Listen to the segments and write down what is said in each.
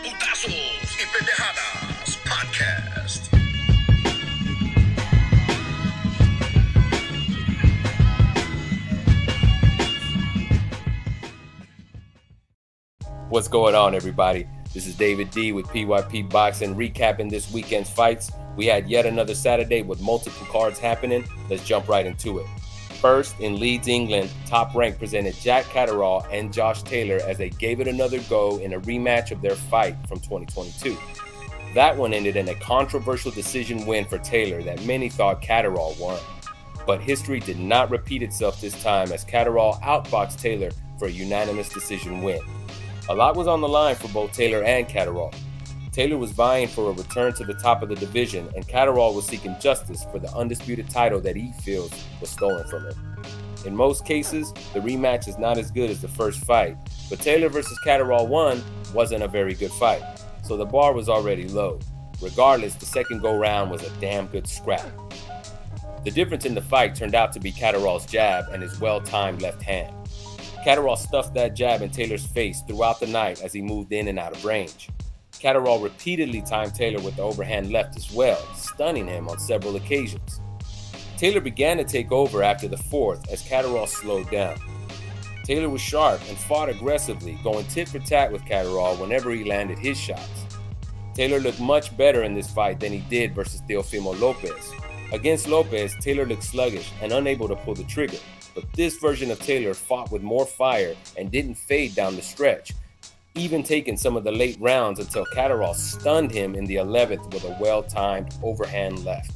Putazos y Pendejadas Podcast. What's going on, everybody? This is David D with PYP Boxing, recapping this weekend's fights. We had yet another Saturday with multiple cards happening. Let's jump right into it. First, in Leeds, England, Top Rank presented Jack Catterall and Josh Taylor as they gave it another go in a rematch of their fight from 2022. That one ended in a controversial decision win for Taylor that many thought Catterall won. But history did not repeat itself this time as Catterall outboxed Taylor for a unanimous decision win. A lot was on the line for both Taylor and Catterall. Taylor was vying for a return to the top of the division, and Catterall was seeking justice for the undisputed title that he feels was stolen from him. In most cases, the rematch is not as good as the first fight, but Taylor versus Catterall 1 wasn't a very good fight, so the bar was already low. Regardless, the second go-round was a damn good scrap. The difference in the fight turned out to be Catterall's jab and his well-timed left hand. Catterall stuffed that jab in Taylor's face throughout the night as he moved in and out of range. Catterall repeatedly timed Taylor with the overhand left as well, stunning him on several occasions. Taylor began to take over after the fourth as Catterall slowed down. Taylor was sharp and fought aggressively, going tit for tat with Catterall whenever he landed his shots. Taylor looked much better in this fight than he did versus Teofimo Lopez. Against Lopez, Taylor looked sluggish and unable to pull the trigger, but this version of Taylor fought with more fire and didn't fade down the stretch, even taking some of the late rounds until Catterall stunned him in the 11th with a well-timed overhand left.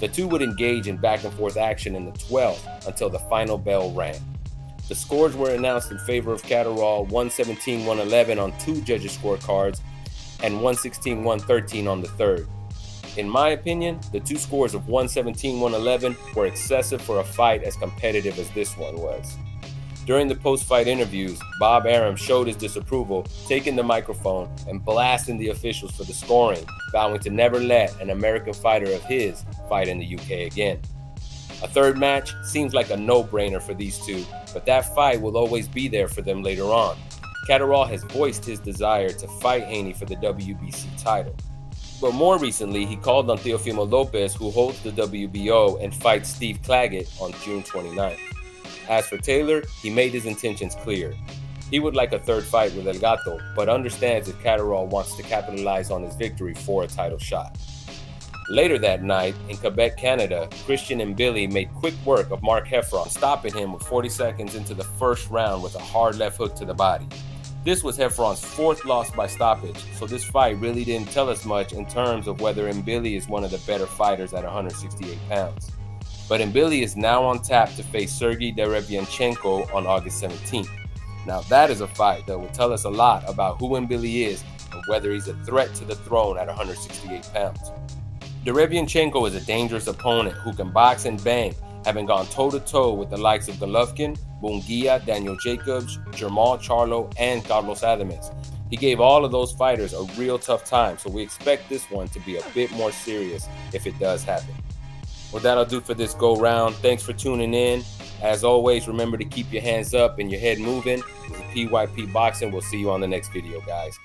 The two would engage in back-and-forth action in the 12th until the final bell rang. The scores were announced in favor of Catterall, 117-111 on two judges' scorecards and 116-113 on the third. In my opinion, the two scores of 117-111 were excessive for a fight as competitive as this one was. During the post-fight interviews, Bob Arum showed his disapproval, taking the microphone and blasting the officials for the scoring, vowing to never let an American fighter of his fight in the UK again. A third match seems like a no-brainer for these two, but that fight will always be there for them later on. Catterall has voiced his desire to fight Haney for the WBC title. But more recently, he called on Teofimo Lopez, who holds the WBO, and fights Steve Claggett on June 29th. As for Taylor, he made his intentions clear. He would like a third fight with El Gato, but understands if Catterall wants to capitalize on his victory for a title shot. Later that night, in Quebec, Canada, Christian Mbilli made quick work of Mark Heffron, stopping him with 40 seconds into the first round with a hard left hook to the body. This was Heffron's fourth loss by stoppage, so this fight really didn't tell us much in terms of whether Mbilli is one of the better fighters at 168 pounds. But Mbilli is now on tap to face Sergey Derevyanchenko on August 17th. Now that is a fight that will tell us a lot about who Mbilli is and whether he's a threat to the throne at 168 pounds. Derevyanchenko is a dangerous opponent who can box and bang, having gone toe-to-toe with the likes of Golovkin, Munguia, Daniel Jacobs, Jermall Charlo, and Carlos Adames. He gave all of those fighters a real tough time, so we expect this one to be a bit more serious if it does happen. Well, that'll do for this go-round. Thanks for tuning in. As always, remember to keep your hands up and your head moving. This is PYP Boxing. We'll see you on the next video, guys.